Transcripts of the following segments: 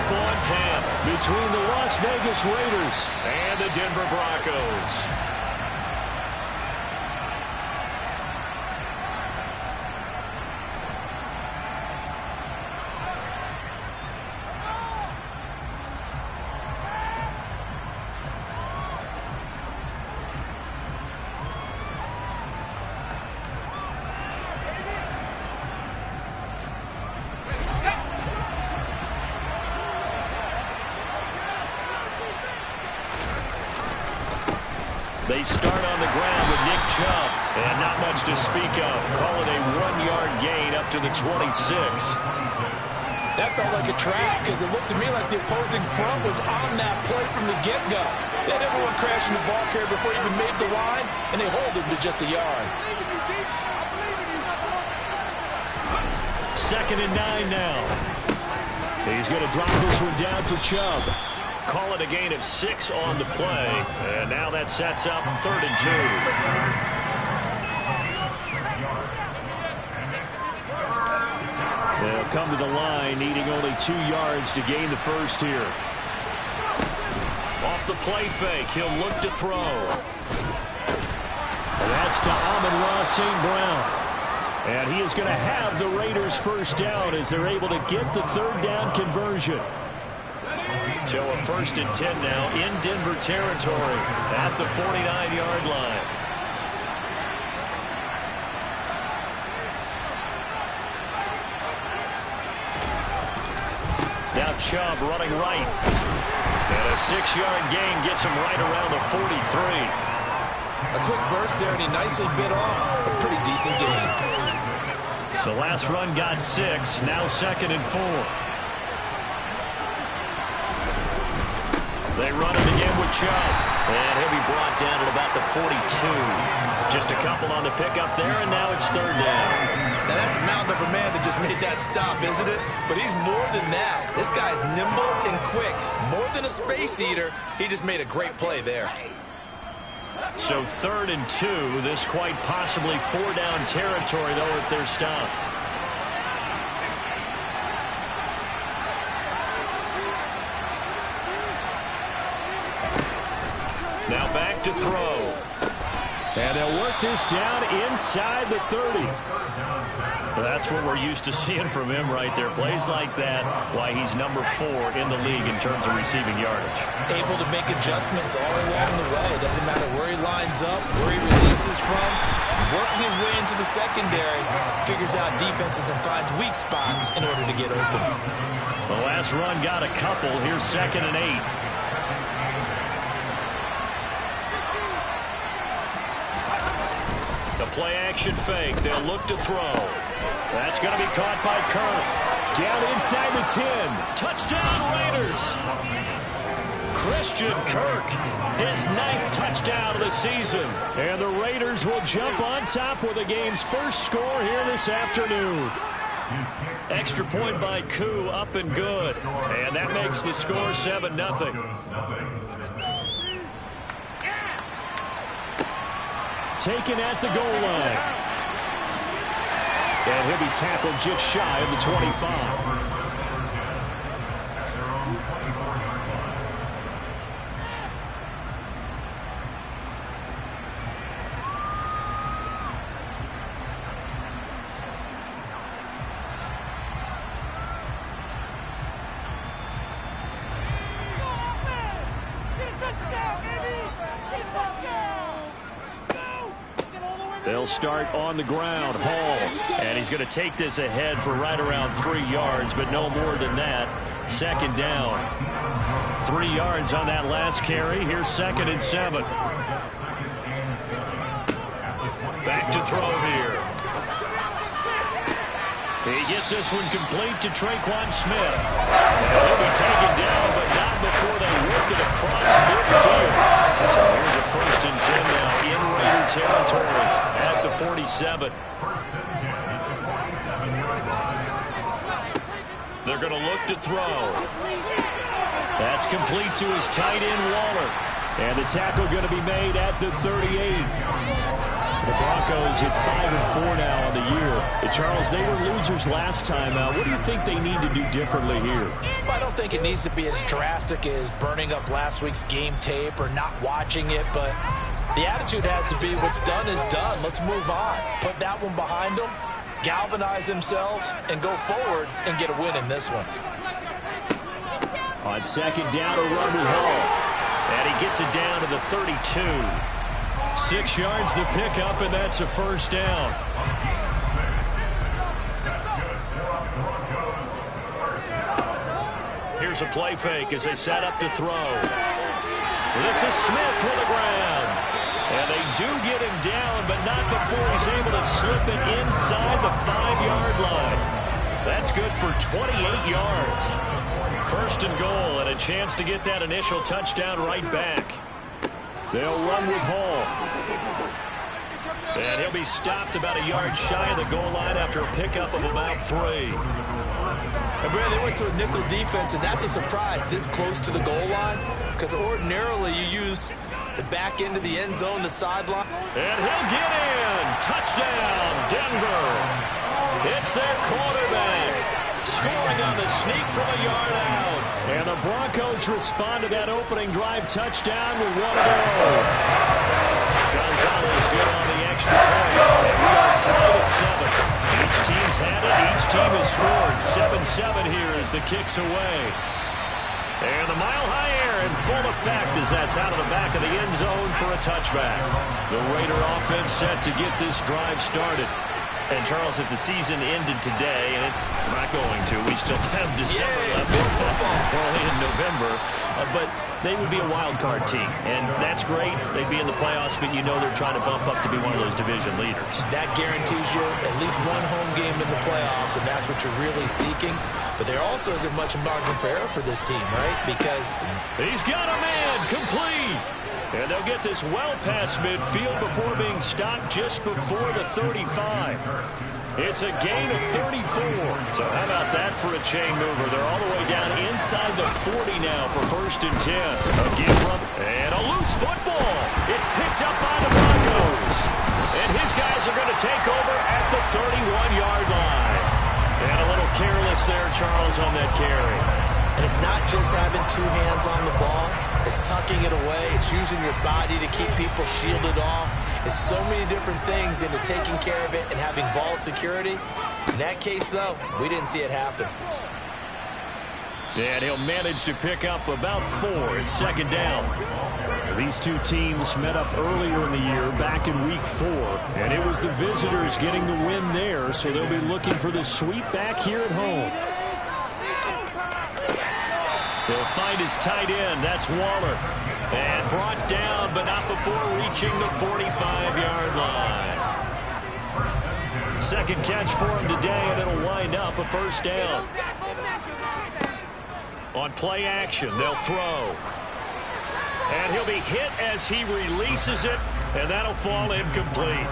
matchup on tap between the Las Vegas Raiders and the Denver Broncos. They start on the ground with Nick Chubb, and not much to speak of. Call it a 1-yard gain up to the 26. That felt like a trap because it looked to me like the opposing front was on that play from the get-go. They had everyone crashing the ball carrier before he even made the line, and they hold him to just a yard. 2nd and 9 now. He's going to drop this one down for Chubb. Call it a gain of 6 on the play. And now that sets up 3rd and 2. They'll come to the line, needing only 2 yards to gain the first here. Off the play fake, he'll look to throw. And that's to Amon-Ra St. Brown. And he is going to have the Raiders first down as they're able to get the 3rd down conversion. So a 1st and 10 now in Denver territory at the 49-yard line. Now Chubb running right. And a 6-yard gain gets him right around the 43. A quick burst there, and he nicely bit off a pretty decent gain. The last run got 6. Now 2nd and 4. They run it again with Chubb. And he'll be brought down at about the 42. Just a couple on the pickup there, and now it's 3rd down. Now that's a mountain of a man that just made that stop, isn't it? But he's more than that. This guy's nimble and quick. More than a space eater. He just made a great play there. So 3rd and 2. This quite possibly 4-down territory, though, if they're stopped. Now back to throw. And they'll work this down inside the 30. That's what we're used to seeing from him right there. Plays like that, why he's number 4 in the league in terms of receiving yardage. Able to make adjustments all along the way. Doesn't matter where he lines up, where he releases from. Working his way into the secondary. Figures out defenses and finds weak spots in order to get open. The last run got a couple. Here's 2nd and 8. The play action fake. They'll look to throw. That's going to be caught by Kirk. Down inside the 10. Touchdown Raiders. Christian Kirk, his 9th touchdown of the season. And the Raiders will jump on top with the game's first score here this afternoon. Extra point by Koo, up and good. And that makes the score 7-0. Taken at the goal line. And he'll be tackled just shy of the 25. They'll start on the ground. Hall. And he's going to take this ahead for right around 3 yards, but no more than that. 2nd down. 3 yards on that last carry. Here's 2nd and 7. Back to throw here. He gets this one complete to Traquan Smith. And he'll be taken down, but not before they work it across midfield. So here's a 1st and 10 now in Raider territory at the 47. They're going to look to throw. That's complete to his tight end, Waller. And the tackle going to be made at the 38. The Broncos at 5-4 now on the year. Charles, they were losers last time. What do you think they need to do differently here? Well, I don't think it needs to be as drastic as burning up last week's game tape or not watching it, but the attitude has to be what's done is done. Let's move on. Put that one behind them, galvanize themselves, and go forward and get a win in this one. On second down, a run with Hall. And he gets it down to the 32. 6 yards the pickup, and that's a first down. Here's a play fake as they set up to throw. This is Smith with the ground. And they do get him down, but not before he's able to slip it inside the 5-yard line. That's good for 28 yards. First and goal, and a chance to get that initial touchdown right back. They'll run with Hall. And he'll be stopped about a yard shy of the goal line after a pickup of about 3. And Brad, they went to a nickel defense, and that's a surprise this close to the goal line, because ordinarily you use the back end of the end zone, the sideline. And he'll get in. Touchdown, Denver. It's their quarterback. Scoring on the sneak from a yard out. And the Broncos respond to that opening drive touchdown with 1 to go. Gonzalez good on the extra point. And we are tied at 7. Each team's had it. Each team has scored. 7-7 here as the kick's away. And the mile-high air in full effect as that's out of the back of the end zone for a touchback. The Raider offense set to get this drive started. And, Charles, if the season ended today, and it's not going to, we still have December left. We're only in November. But they would be a wild card team. And that's great. They'd be in the playoffs, but you know they're trying to bump up to be one of those division leaders. That guarantees you at least one home game in the playoffs, and that's what you're really seeking. But there also isn't much margin for error for this team, right? Because he's got a man complete. And they'll get this well past midfield before being stopped just before the 35. It's a gain of 34. So how about that for a chain mover? They're all the way down inside the 40 now for 1st and 10. A give from and a loose football. It's picked up by the Broncos. And his guys are going to take over at the 31-yard line. And a little careless there, Charles, on that carry. And it's not just having 2 hands on the ball. It's tucking it away. It's using your body to keep people shielded off. It's so many different things into taking care of it and having ball security. In that case, though, we didn't see it happen. And he'll manage to pick up about 4 at 2nd down. These two teams met up earlier in the year, back in week 4. And it was the visitors getting the win there, so they'll be looking for the sweep back here at home. They'll find his tight end. That's Waller. And brought down, but not before reaching the 45-yard line. Second catch for him today, and it'll wind up a 1st down. On play action, they'll throw. And he'll be hit as he releases it, and that'll fall incomplete.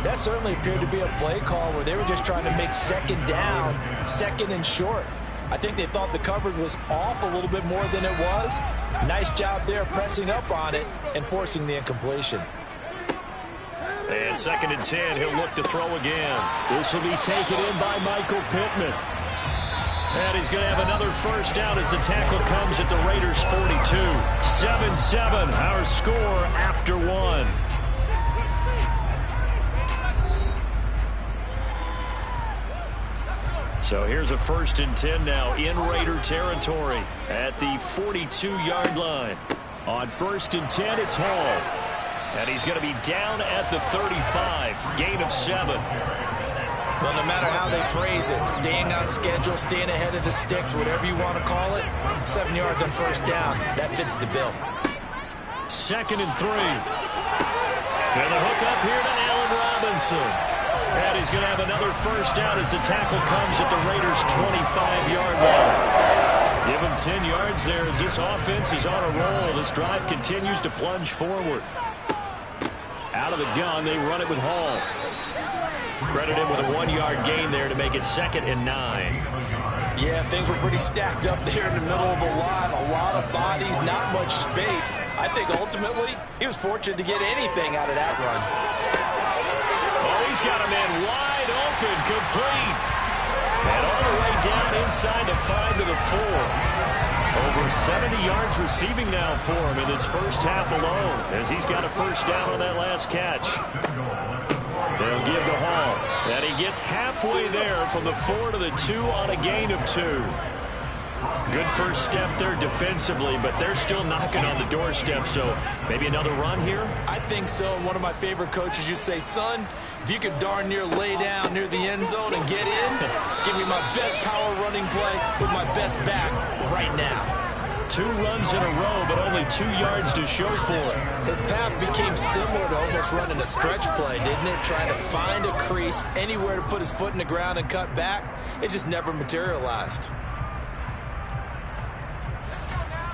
That certainly appeared to be a play call where they were just trying to make 2nd down, 2nd and short. I think they thought the coverage was off a little bit more than it was. Nice job there pressing up on it and forcing the incompletion. And 2nd and 10, he'll look to throw again. This will be taken in by Michael Pittman. And he's going to have another 1st down as the tackle comes at the Raiders' 42. 7-7, our score after 1. So here's a 1st and 10 now in Raider territory at the 42-yard line. On 1st and 10, it's Hall. And he's going to be down at the 35, gain of 7. Well, no matter how they phrase it, staying on schedule, staying ahead of the sticks, whatever you want to call it, 7 yards on 1st down, that fits the bill. 2nd and 3. And the hook up here to Allen Robinson. And he's going to have another 1st down as the tackle comes at the Raiders' 25-yard line. Give him 10 yards there as this offense is on a roll. This drive continues to plunge forward. Out of the gun, they run it with Hall. Credit him with a 1-yard gain there to make it 2nd and 9. Yeah, things were pretty stacked up there in the middle of the line. A lot of bodies, not much space. I think ultimately he was fortunate to get anything out of that run. He's got a man wide open, complete. And all the way down inside the 5 to the 4. Over 70 yards receiving now for him in this first half alone, as he's got a first down on that last catch. They'll give to Hall. And he gets halfway there from the 4 to the 2 on a gain of 2. Good first step there defensively, but they're still knocking on the doorstep, so maybe another run here? I think so. And one of my favorite coaches used to say, son, if you could darn near lay down near the end zone and get in, give me my best power running play with my best back right now. 2 runs in a row, but only 2 yards to show for it. His path became similar to almost running a stretch play, didn't it? Trying to find a crease, anywhere to put his foot in the ground and cut back. It just never materialized.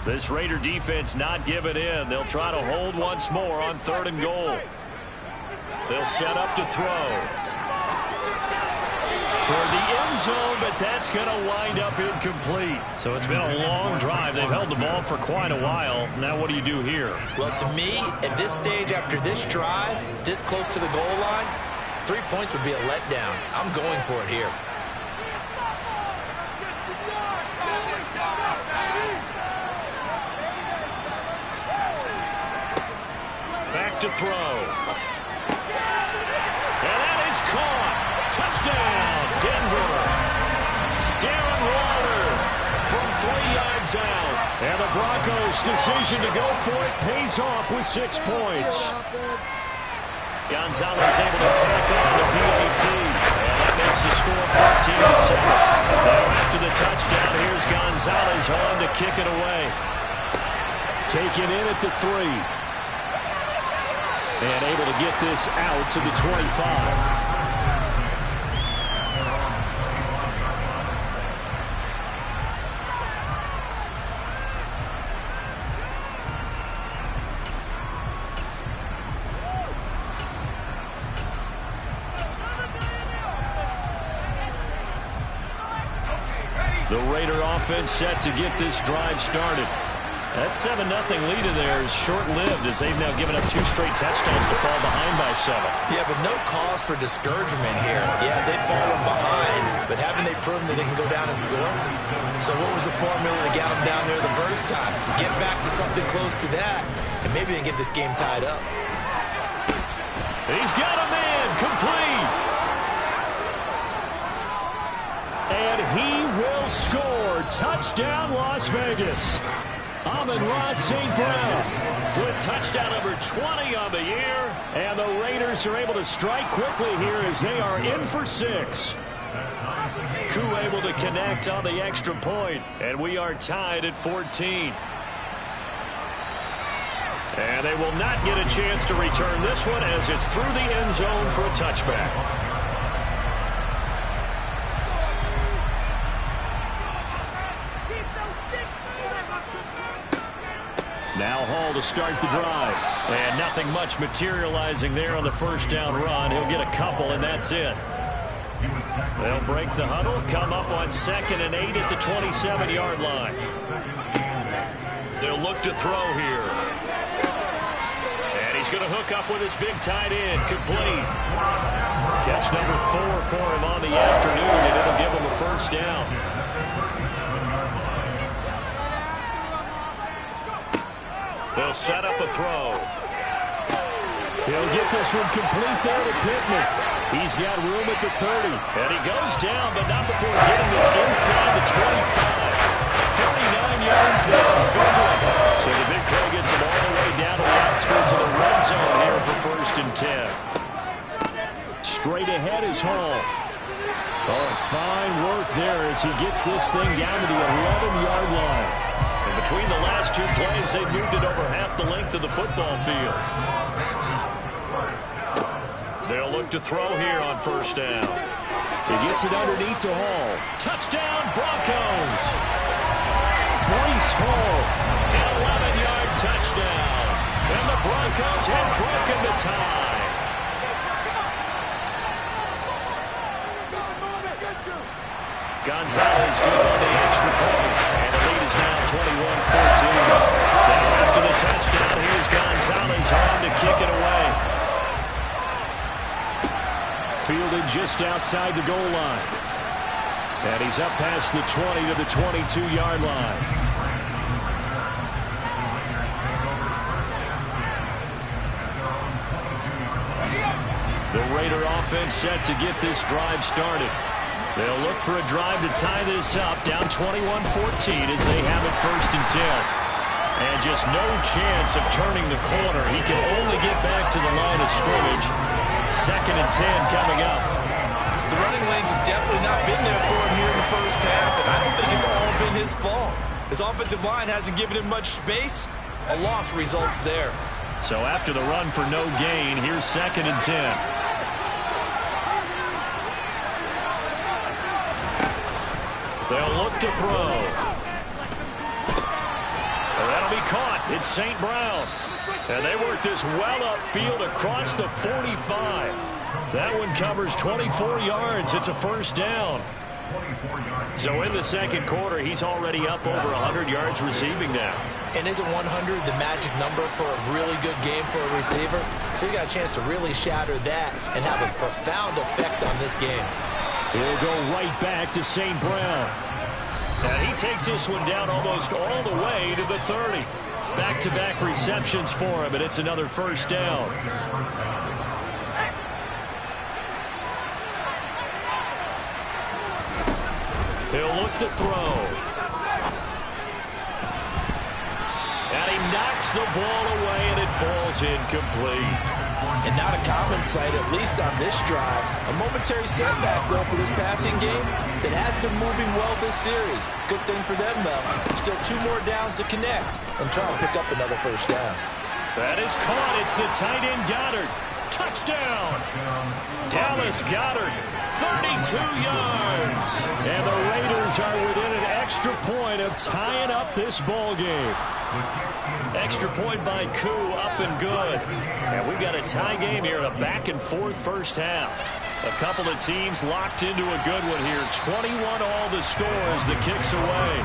This Raider defense not giving in. They'll try to hold once more on 3rd and goal. They'll set up to throw. Toward the end zone, but that's going to wind up incomplete. So it's been a long drive. They've held the ball for quite a while. Now what do you do here? Well, to me, at this stage after this drive, this close to the goal line, 3 points would be a letdown. I'm going for it here. Back to throw. And that is caught. Touchdown, Denver. Darren Waller from 3 yards out. And the Broncos' decision to go for it pays off with 6 points. Gonzalez able to tack on the PAT. And that makes the score 14-7. Now after the touchdown, here's Gonzalez on to kick it away. Taken in at the 3. And able to get this out to the 25. The Raider offense set to get this drive started. That 7-0 lead of theirs short-lived as they've now given up 2 straight touchdowns to fall behind by 7. Yeah, but no cause for discouragement here. Yeah, they've fallen behind, but haven't they proven that they can go down and score? So what was the formula that got them down there the first time? Get back to something close to that, and maybe they can get this game tied up. He's got a man complete. And he will score. Touchdown, Las Vegas. Amon-Ra St. Brown with touchdown number 20 on the year. And the Raiders are able to strike quickly here as they are in for 6. Koo able to connect on the extra point. And we are tied at 14. And they will not get a chance to return this one as it's through the end zone for a touchback. Now Hall to start the drive. And nothing much materializing there on the first down run. He'll get a couple, and that's it. They'll break the huddle, come up on 2nd and 8 at the 27-yard line. They'll look to throw here. And he's going to hook up with his big tight end, complete. Catch number 4 for him on the afternoon, and it'll give him a first down. They'll set up a throw. He'll get this one complete there to Pittman. He's got room at the 30. And he goes down, but not before getting this inside the 25. 39 yards there. So the big play gets him all the way down to the outskirts of the red zone here for 1st and 10. Straight ahead is Hall. Oh, fine work there as he gets this thing down to the 11-yard line. And between the last 2 plays, they've moved it over half the length of the football field. They'll look to throw here on 1st down. He gets it underneath to Hall. Touchdown, Broncos! Breece Hall, an 11-yard touchdown. And the Broncos have broken the tie. Gonzalez good on the extra point. And the lead is now 21-14. Now after the touchdown, here's Gonzalez on to kick it away. fielded just outside the goal line. And he's up past the 20 to the 22-yard line. The Raider offense set to get this drive started. They'll look for a drive to tie this up, down 21-14 as they have it 1st and 10. And just no chance of turning the corner. He can only get back to the line of scrimmage. 2nd and 10 coming up. The running lanes have definitely not been there for him here in the first half, and I don't think it's all been his fault. His offensive line hasn't given him much space. A loss results there. So after the run for no gain, here's 2nd and 10. They'll look to throw. That'll be caught. It's St. Brown. And they work this well upfield across the 45. That one covers 24 yards. It's a 1st down. So in the 2nd quarter, he's already up over 100 yards receiving now. And isn't 100 the magic number for a really good game for a receiver? So he got a chance to really shatter that and have a profound effect on this game. He'll go right back to St. Brown. And he takes this one down almost all the way to the 30. Back-to-back receptions for him, and it's another 1st down. He'll look to throw. And he knocks the ball away, and it falls incomplete. And not a common sight, at least on this drive. A momentary setback, though, for this passing game that has been moving well this series. Good thing for them, though. Still 2 more downs to connect and try and pick up another 1st down. That is caught. It's the tight end Goddard. Touchdown. Dallas Goddard, 32 yards. And the Raiders are within an extra point of tying up this ball game. Extra point by Koo, up and good. And we've got a tie game here in a back-and-forth 1st half. A couple of teams locked into a good one here. 21 all the scores, the kicks away.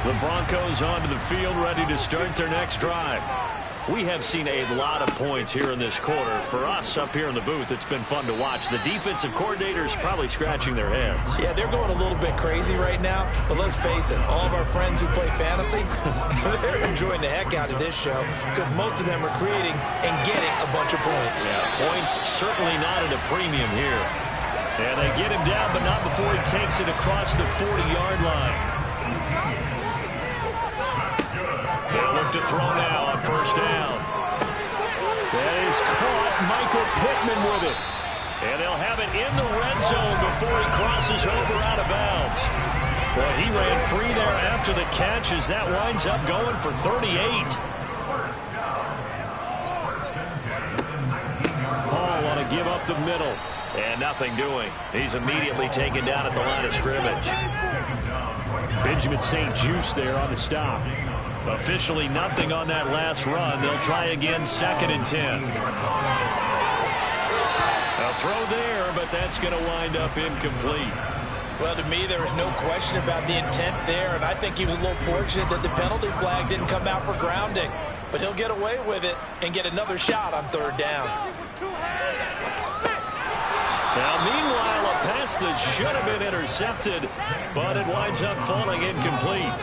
The Broncos onto the field, ready to start their next drive. We have seen a lot of points here in this quarter. For us up here in the booth, it's been fun to watch. The defensive coordinators probably scratching their heads. Yeah, they're going a little bit crazy right now. But let's face it, all of our friends who play fantasy, they're enjoying the heck out of this show because most of them are creating and getting a bunch of points. Yeah, points certainly not at a premium here. And they get him down, but not before he takes it across the 40-yard line. They'll look to throw now on 1st down. That is caught. Michael Pittman with it. And they'll have it in the red zone before he crosses over out of bounds. Well, he ran free there after the catch as that winds up going for 38. Paul want to give up the middle. And nothing doing. He's immediately taken down at the line of scrimmage. Benjamin St. Juste there on the stop. Officially nothing on that last run. They'll try again, 2nd and 10. A throw there, but that's going to wind up incomplete. Well, to me, there was no question about the intent there, and I think he was a little fortunate that the penalty flag didn't come out for grounding. But he'll get away with it and get another shot on 3rd down. Now, meanwhile, a pass that should have been intercepted, but it winds up falling incomplete.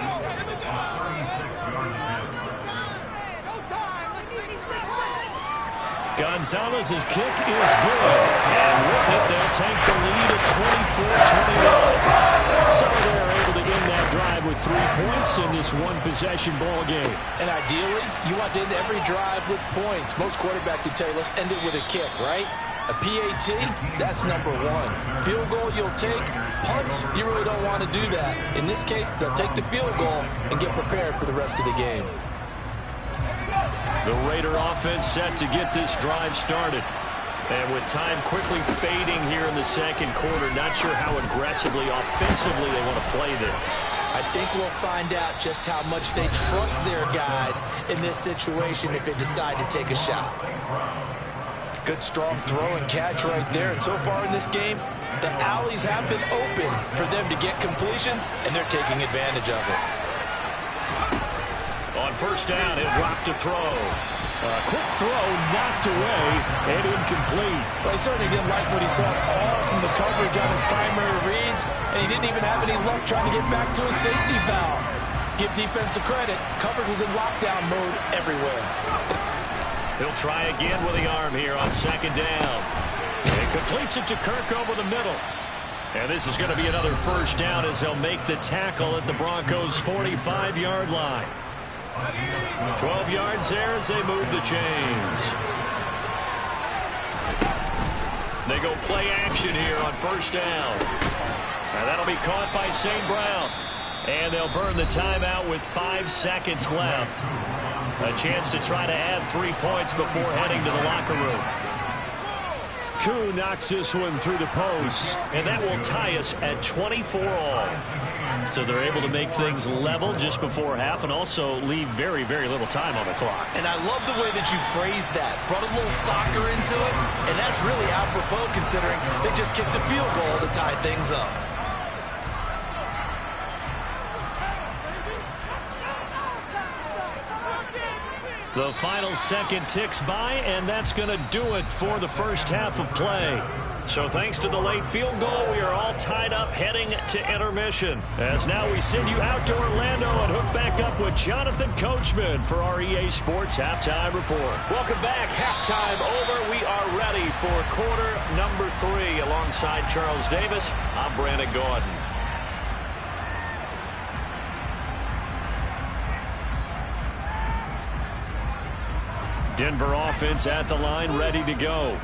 Gonzalez's kick is good, and with it, they'll take the lead at 24-21. So they're able to end that drive with 3 points in this one-possession ball game. And ideally, you want to end every drive with points. Most quarterbacks would tell you, let's end it with a kick, right? A PAT, that's number 1. Field goal you'll take. Punts, you really don't want to do that. In this case, they'll take the field goal and get prepared for the rest of the game. The Raider offense set to get this drive started. And with time quickly fading here in the 2nd quarter, not sure how aggressively, offensively they want to play this. I think we'll find out just how much they trust their guys in this situation if they decide to take a shot. Good strong throw and catch right there. And so far in this game, the alleys have been open for them to get completions, and they're taking advantage of it. On first down. He'll drop to throw. Quick throw, knocked away, and incomplete. Well, he certainly didn't like what he saw all from the coverage on his primary reads, and he didn't even have any luck trying to get back to his safety valve. Give defense a credit. Coverage was in lockdown mode everywhere. He'll try again with the arm here on second down. He completes it to Kirk over the middle. And this is going to be another first down as they'll make the tackle at the Broncos' 45-yard line. 12 yards there as they move the chains. They go play action here on first down. And that'll be caught by St. Brown. And they'll burn the timeout with 5 seconds left. A chance to try to add 3 points before heading to the locker room. Koo knocks this one through the post, and that will tie us at 24 all. So they're able to make things level just before half and also leave very, very little time on the clock. And I love the way that you phrased that. Brought a little soccer into it, and that's really apropos considering they just kicked a field goal to tie things up. The final second ticks by, and that's going to do it for the first half of play. So thanks to the late field goal, we are all tied up heading to intermission. As now we send you out to Orlando and hook back up with Jonathan Coachman for our EA Sports Halftime Report. Welcome back. Halftime over. We are ready for quarter number 3. Alongside Charles Davis, I'm Brandon Gordon. Denver offense at the line, ready to go.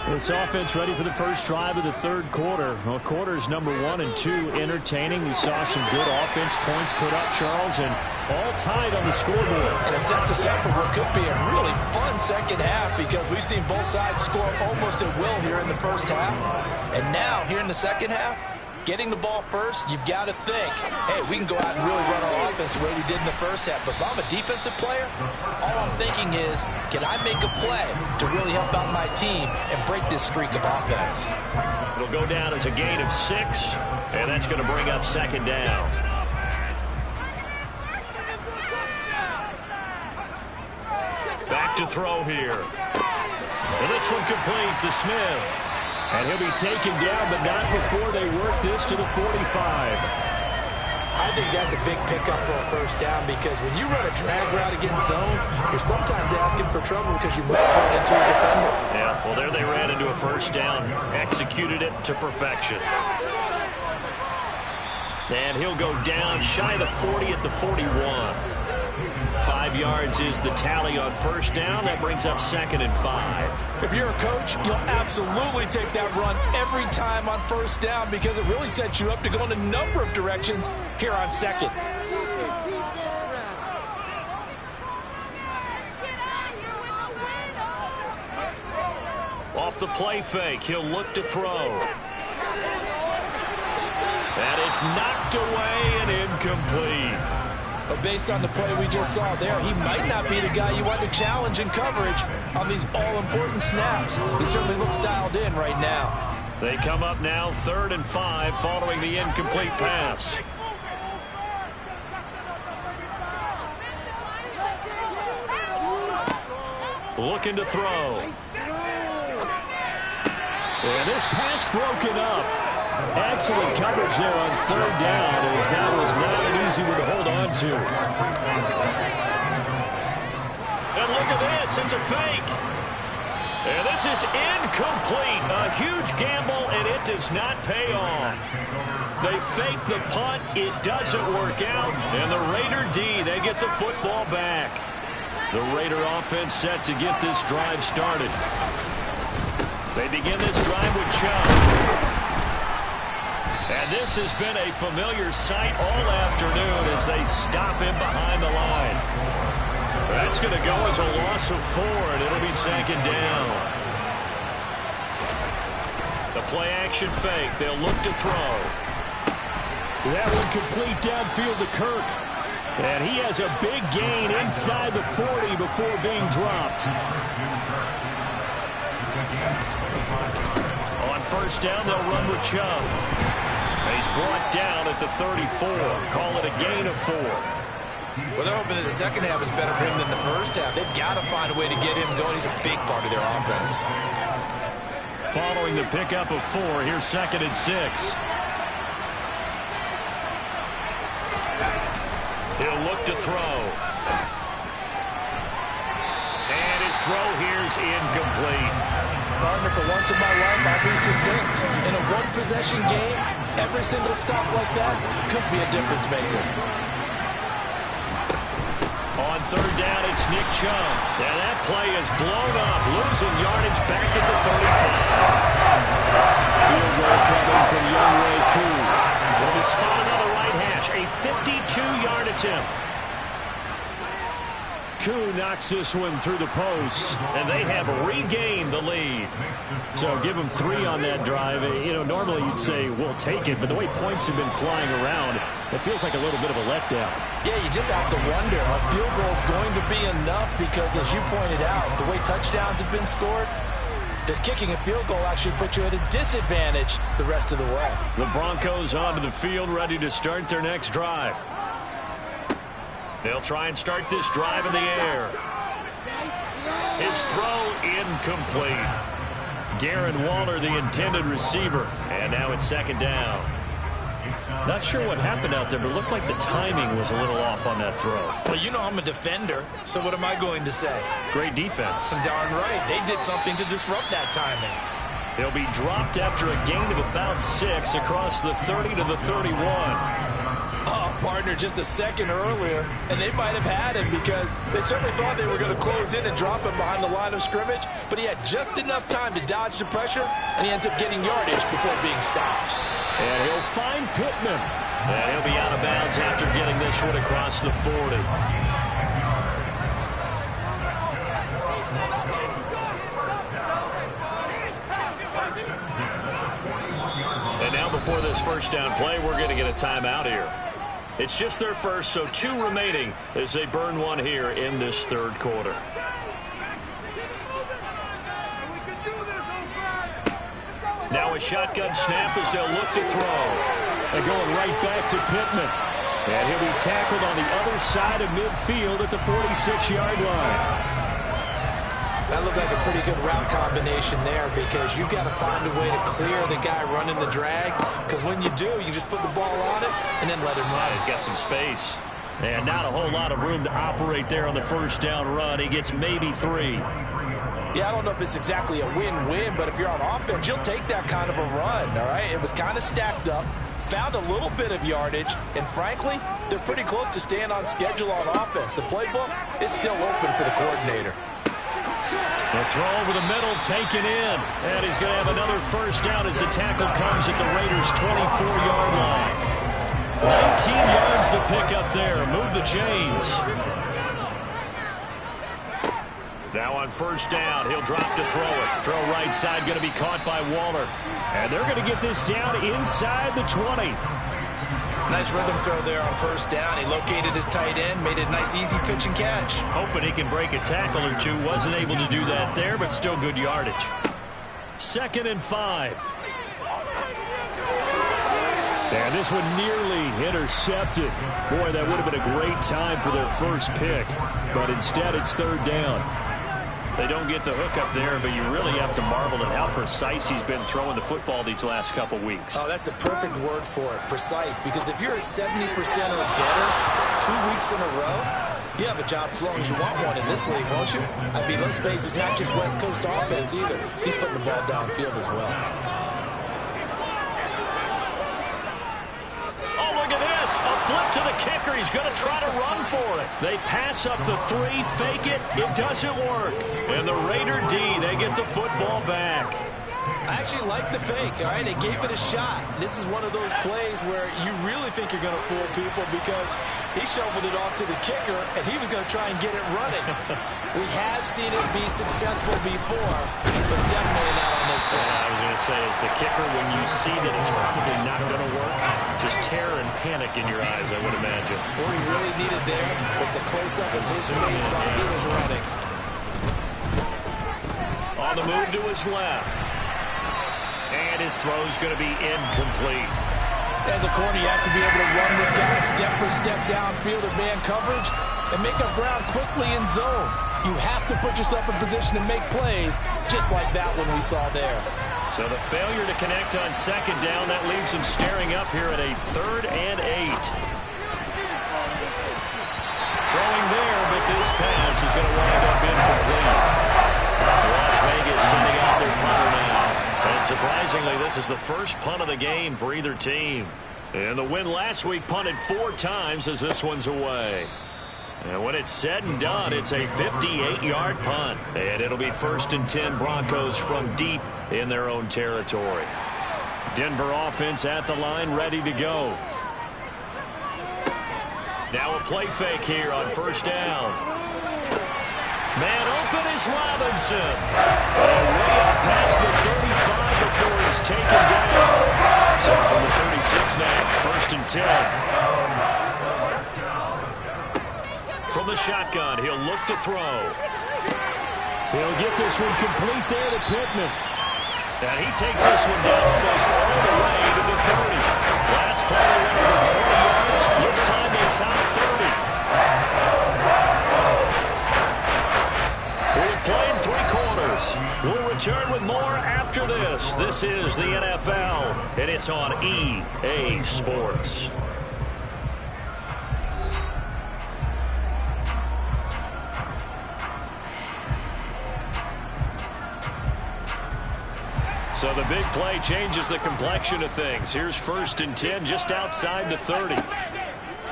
This offense ready for the first drive of the third quarter. Well, quarters number 1 and 2 entertaining. We saw some good offense points put up, Charles, and all tied on the scoreboard. And it sets us up for what could be a really fun second half because we've seen both sides score almost at will here in the first half. And now, here in the second half, getting the ball first, you've got to think, hey, we can go out and really run our offense the way we did in the first half. But if I'm a defensive player, all I'm thinking is, can I make a play to really help out my team and break this streak of offense? It'll go down as a gain of 6, and that's going to bring up second down. Back to throw here. And this one complete to Smith. And he'll be taken down, but not before they work this to the 45. I think that's a big pickup for a first down because when you run a drag route against zone, you're sometimes asking for trouble because you might run into a defender. Yeah, well, there they ran into a first down, executed it to perfection. And he'll go down shy of the 40 at the 41. 5 yards is the tally on first down. That brings up second and 5. If you're a coach, you'll absolutely take that run every time on first down because it really sets you up to go in a number of directions here on second. Off the play fake, he'll look to throw. And it's knocked away and incomplete. But based on the play we just saw there, he might not be the guy you want to challenge in coverage on these all-important snaps. He certainly looks dialed in right now. They come up now 3rd and 5 following the incomplete pass. Looking to throw. And this pass broken up. Excellent coverage there on 3rd down as that was not an easy one to hold on to. And look at this, it's a fake. And this is incomplete. A huge gamble, and it does not pay off. They fake the punt, it doesn't work out, and the Raider D, they get the football back. The Raider offense set to get this drive started. They begin this drive with Chubb. And this has been a familiar sight all afternoon as they stop him behind the line. That's going to go as a loss of 4, and it'll be second down. The play action fake. They'll look to throw. That one complete downfield to Kirk. And he has a big gain inside the 40 before being dropped. On first down, they'll run with Chubb. He's brought down at the 34. Call it a gain of 4. Well, they're hoping that the second half is better for him than the first half. They've got to find a way to get him going. He's a big part of their offense. Following the pickup of 4, here's 2nd and 6. He'll look to throw. And his throw here's incomplete. Partner, for once in my life, I'll be succinct. In a one-possession game, every single stop like that could be a difference maker. On 3rd down, it's Nick Chubb. And that play is blown up, losing yardage back at the 35. Field goal coming from Younghoe Koo. Will be spotted on the right hash. A 52-yard attempt. Koo knocks this one through the post, and they have regained the lead. So give them 3 on that drive. You know, normally you'd say, we'll take it, but the way points have been flying around, it feels like a little bit of a letdown. Yeah, you just have to wonder, a field goal is going to be enough because, as you pointed out, the way touchdowns have been scored, does kicking a field goal actually put you at a disadvantage the rest of the way? The Broncos onto the field, ready to start their next drive. They'll try and start this drive in the air. His throw incomplete. Darren Waller, the intended receiver. And now it's 2nd down. Not sure what happened out there, but it looked like the timing was a little off on that throw. Well, you know I'm a defender, so what am I going to say? Great defense. Darn right. They did something to disrupt that timing. He'll be dropped after a gain of about 6 across the 30 to the 31. Partner, just a second earlier, and they might have had him because they certainly thought they were going to close in and drop him behind the line of scrimmage, but he had just enough time to dodge the pressure, and he ends up getting yardage before being stopped. And he'll find Pittman. And he'll be out of bounds after getting this one across the 40. And now before this first down play, we're going to get a timeout here. It's just their first, so 2 remaining as they burn one here in this 3rd quarter. Now a shotgun snap as they'll look to throw. And going right back to Pittman. And he'll be tackled on the other side of midfield at the 46-yard line. That looked like a pretty good route combination there because you've got to find a way to clear the guy running the drag, because when you do, you just put the ball on it and then let him run. He's got some space. And not a whole lot of room to operate there on the first down run. He gets maybe 3. Yeah, I don't know if it's exactly a win-win, but if you're on offense, you'll take that kind of a run, all right? It was kind of stacked up, found a little bit of yardage, and frankly, they're pretty close to staying on schedule on offense. The playbook is still open for the coordinator. The throw over the middle taken in. And he's going to have another first down as the tackle comes at the Raiders' 24-yard line. 19 yards to pick up there. Move the chains. Now on first down, he'll drop to throw it. Throw right side going to be caught by Waller. And they're going to get this down inside the 20. Nice rhythm throw there on first down. He located his tight end, made a nice easy pitch and catch. Hoping he can break a tackle or 2. Wasn't able to do that there, but still good yardage. 2nd and 5. And this one nearly intercepted. Boy, that would have been a great time for their first pick. But instead, it's 3rd down. They don't get the hook up there, but you really have to marvel at how precise he's been throwing the football these last couple weeks. Oh, that's a perfect word for it, precise, because if you're at 70% or better 2 weeks in a row, you have a job as long as you want one in this league, won't you? I mean, let's face it, it's not just West Coast offense either. He's putting the ball downfield as well. A flip to the kicker. He's going to try to run for it. They pass up the 3, fake it. It doesn't work. And the Raider D, they get the football back. I actually like the fake, all right? They gave it a shot. This is one of those plays where you really think you're going to fool people because he shoveled it off to the kicker, and he was going to try and get it running. We have seen it be successful before, but definitely not on this play. I was going to say, as the kicker, when you see that it's probably not going to work, just terror and panic in your eyes, I would imagine. What he really needed there was the close-up of his face while he was running. On the move to his left. And his throw's going to be incomplete. As a corner, you have to be able to run with guys step for step downfield in man coverage and make up ground quickly in zone. You have to put yourself in position to make plays, just like that one we saw there. So the failure to connect on second down, that leaves him staring up here at a 3rd and 8. Throwing there, but this pass is going to wind up incomplete. Las Vegas sending out their punter now. And surprisingly, this is the first punt of the game for either team. And the win last week punted 4 times as this one's away. And when it's said and done, it's a 58-yard punt. And it'll be 1st and 10 Broncos from deep in their own territory. Denver offense at the line, ready to go. Now a play fake here on 1st down. Man open is Robinson. And way up past the 35 before he's taken down. So from the 36 now, 1st and 10. From the shotgun, he'll look to throw. He'll get this one complete there to Pittman. And he takes this one down almost all the way to the 30. Last play, they went over 20 yards. This time they top 30. We've played 3 quarters. We'll return with more after this. This is the NFL, and it's on EA Sports. So the big play changes the complexion of things. Here's 1st and 10 just outside the 30.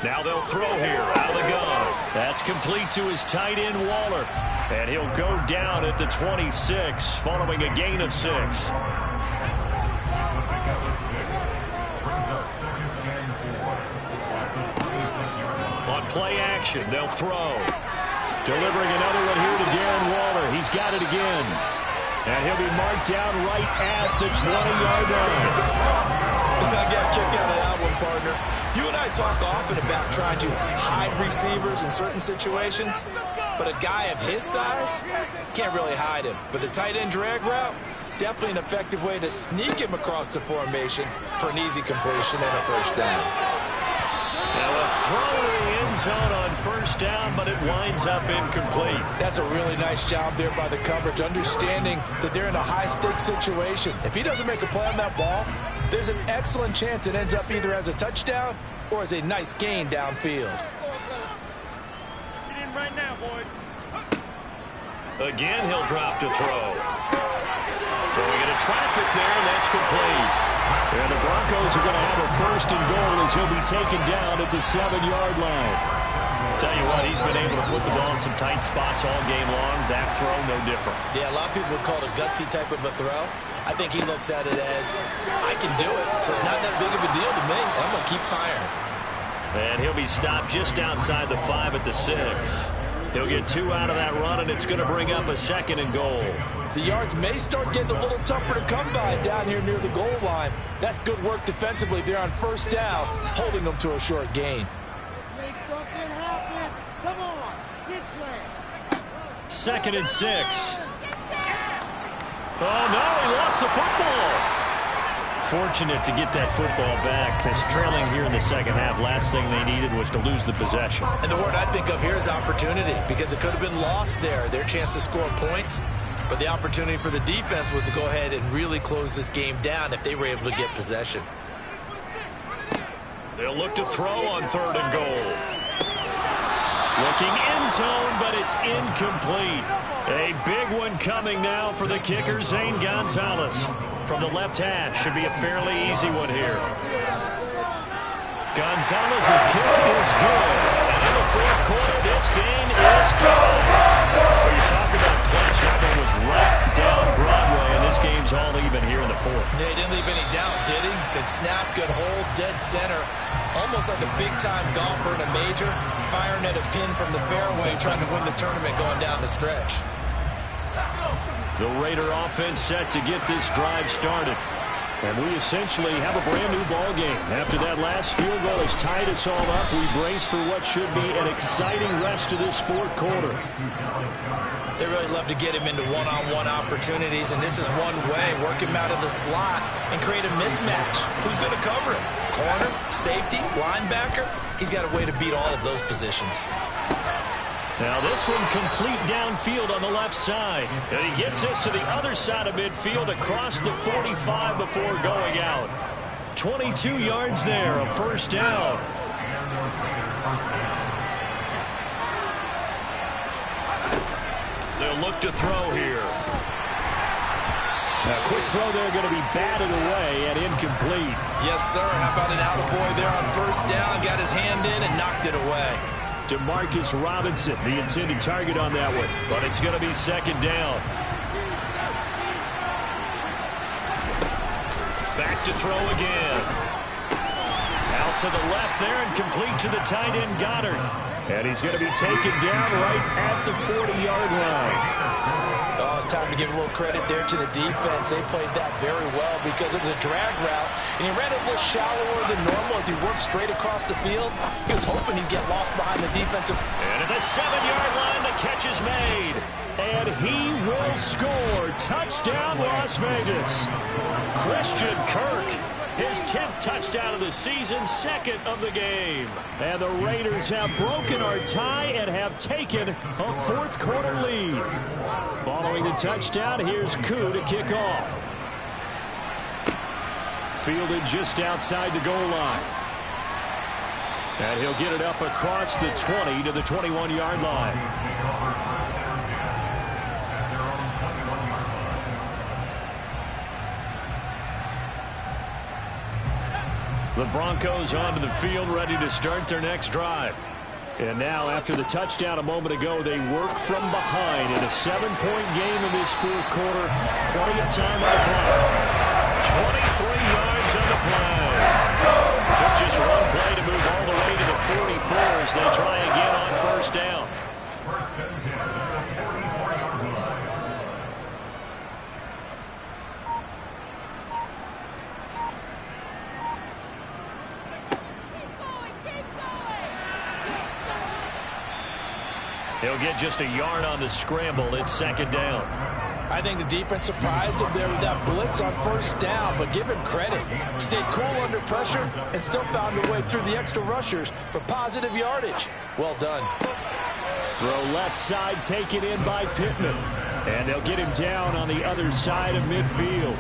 Now they'll throw here out of the gun. That's complete to his tight end, Waller. And he'll go down at the 26 following a gain of 6. On play action, they'll throw. Delivering another one here to Darren Waller. He's got it again. And he'll be marked down right at the 20-yard line. I got a kick out of that one, partner. You and I talk often about trying to hide receivers in certain situations, but a guy of his size can't really hide him. But the tight end drag route, definitely an effective way to sneak him across the formation for an easy completion and a 1st down. Now a throw in the end zone on 1st down, but it winds up incomplete. That's a really nice job there by the coverage, understanding that they're in a high-stakes situation. If he doesn't make a play on that ball, there's an excellent chance it ends up either as a touchdown or as a nice gain downfield. Get in right now, boys. Again, he'll drop to throw. Throwing into traffic there, and that's complete. And the Broncos are going to have a 1st and goal as he'll be taken down at the 7-yard line. Tell you what, he's been able to put the ball in some tight spots all game long. That throw, no different. Yeah, a lot of people would call it a gutsy type of a throw. I think he looks at it as, I can do it, so it's not that big of a deal to me. I'm going to keep firing. And he'll be stopped just outside the 5 at the 6. He'll get 2 out of that run, and it's going to bring up a 2nd and goal. The yards may start getting a little tougher to come by down here near the goal line. That's good work defensively there on 1st down, holding them to a short gain. Let's make something happen. Come on, get clear. 2nd and 6. Oh, no, he lost the football. Fortunate to get that football back, because trailing here in the 2nd half, last thing they needed was to lose the possession. And the word I think of here is opportunity, because it could have been lost there, their chance to score points. But the opportunity for the defense was to go ahead and really close this game down if they were able to get possession. They'll look to throw on 3rd and goal. Looking end zone, but it's incomplete. A big one coming now for the kicker, Zane Gonzalez. From the left hash, should be a fairly easy one here. Gonzalez's kick is good. And in the 4th quarter, this game is tied. When you talk about clutch, that one was right down Broadway, and this game's all even here in the 4th. Yeah, he didn't leave any doubt, did he? Good snap, good hold, dead center. Almost like a big-time golfer in a major, firing at a pin from the fairway, trying to win the tournament going down the stretch. The Raider offense set to get this drive started. And we essentially have a brand-new ball game. After that last field goal has tied us all up, we brace for what should be an exciting rest of this fourth quarter. They really love to get him into one-on-one opportunities, and this is one way. Work him out of the slot and create a mismatch. Who's going to cover him? Corner, safety, linebacker? He's got a way to beat all of those positions. Now this one complete downfield on the left side. And he gets us to the other side of midfield across the 45 before going out. 22 yards there, a first down. They'll look to throw here. A quick throw there going to be batted away and incomplete. Yes, sir. How about an attaboy there on first down? Got his hand in and knocked it away. Demarcus Robinson, the intended target on that one. But it's going to be second down. Back to throw again. Out to the left there and complete to the tight end Goddard. And he's going to be taken down right at the 40-yard line. Oh, it's time to give a little credit there to the defense. They played that very well because it was a drag route, and he ran it a little shallower than normal as he worked straight across the field. He was hoping he'd get lost behind the defensive. And at the 7-yard line, the catch is made. And he will score. Touchdown, Las Vegas. Christian Kirk. His 10th touchdown of the season, second of the game. And the Raiders have broken our tie and have taken a fourth quarter lead. Following the touchdown, here's Koo to kick off. Fielded just outside the goal line. And he'll get it up across the 20 to the 21-yard line. The Broncos onto the field, ready to start their next drive. And now, after the touchdown a moment ago, they work from behind in a 7-point game in this fourth quarter. Plenty of time on the clock. 23 yards on the play. Took just one play to move all the way to the 44 as they try again on first down. He'll get just a yard on the scramble. It's second down. I think the defense surprised him there with that blitz on first down, but give him credit. Stayed cool under pressure and still found a way through the extra rushers for positive yardage. Well done. Throw left side taken in by Pittman. And they'll get him down on the other side of midfield.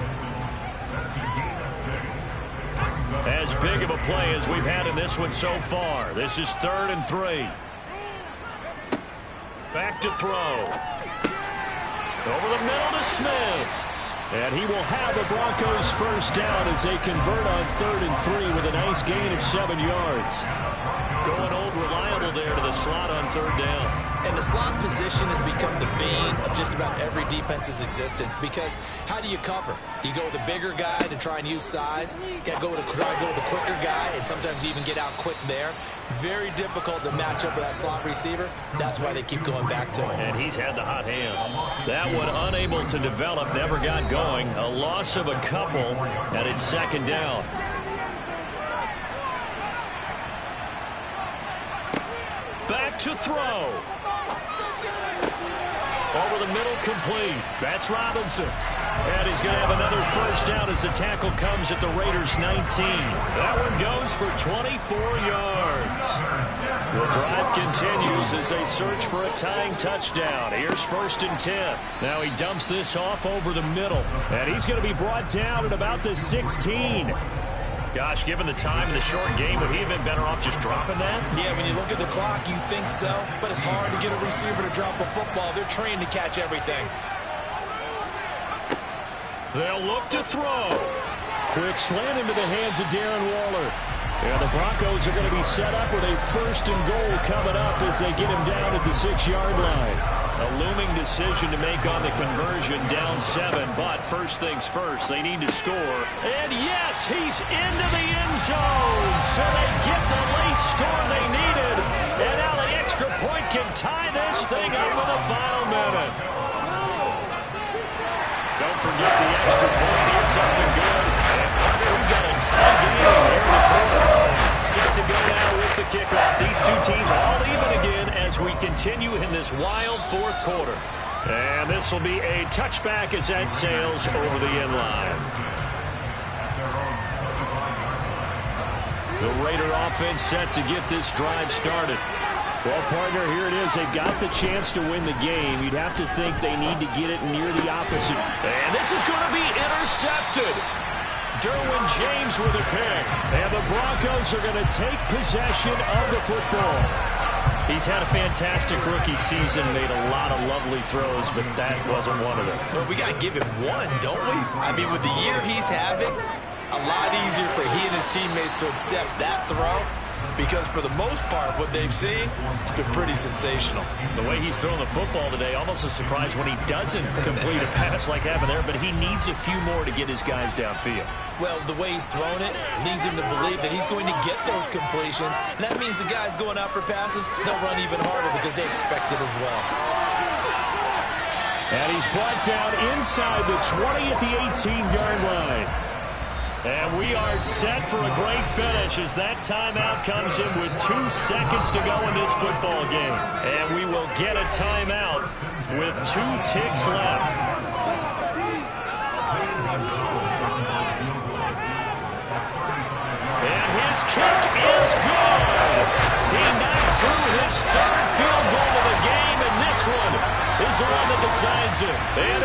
As big of a play as we've had in this one so far. This is 3rd and 3. Back to throw. Over the middle to Smith. And he will have the Broncos first down as they convert on 3rd and 3 with a nice gain of 7 yards. Going old reliable there to the slot on 3rd down. And the slot position has become the bane of just about every defense's existence because how do you cover? Do you go with a bigger guy to try and use size? You got to try and go with a quicker guy and sometimes you even get out quick there. Very difficult to match up with that slot receiver. That's why they keep going back to him. And he's had the hot hand. That one unable to develop, never got going. A loss of a couple, and it's second down. Back to throw. Over the middle, complete. That's Robinson. And he's going to have another first down as the tackle comes at the Raiders' 19. That one goes for 24 yards. The drive continues as they search for a tying touchdown. Here's 1st and 10. Now he dumps this off over the middle. And he's going to be brought down at about the 16. Gosh, given the time in the short game, would he have been better off just dropping that? Yeah, when you look at the clock, you think so. But it's hard to get a receiver to drop a football. They're trained to catch everything. They'll look to throw. Quick slant into the hands of Darren Waller. And the Broncos are going to be set up with a 1st and goal coming up as they get him down at the 6-yard line. A looming decision to make on the conversion, down 7. But first things first, they need to score. And yes, he's into the end zone. So they get the late score they needed. And now the extra point can tie this thing up with a final minute. Don't forget the extra point. It's something good. And to go now with the kickoff. These two teams all even again as we continue in this wild fourth quarter. And this will be a touchback as that sails over the end line. The Raider offense set to get this drive started. Well, partner, here it is. They've got the chance to win the game. You'd have to think they need to get it near the opposite. And this is going to be intercepted. Derwin James with a pick. And the Broncos are going to take possession of the football. He's had a fantastic rookie season, made a lot of lovely throws, but that wasn't one of them. Well, we got to give him one, don't we? I mean, with the year he's having, a lot easier for he and his teammates to accept that throw, because for the most part, what they've seen, it's been pretty sensational. The way he's throwing the football today, almost a surprise when he doesn't complete a pass like happened there, but he needs a few more to get his guys downfield. Well, the way he's thrown it leads him to believe that he's going to get those completions, and that means the guys going out for passes, they'll run even harder because they expect it as well. And he's brought down inside the 20 at the 18-yard line. And we are set for a great finish as that timeout comes in with 2 seconds to go in this football game. And we will get a timeout with 2 ticks left. And his kick is good. He knocks through his 3rd field goal of the game, and this one is the one that decides it. And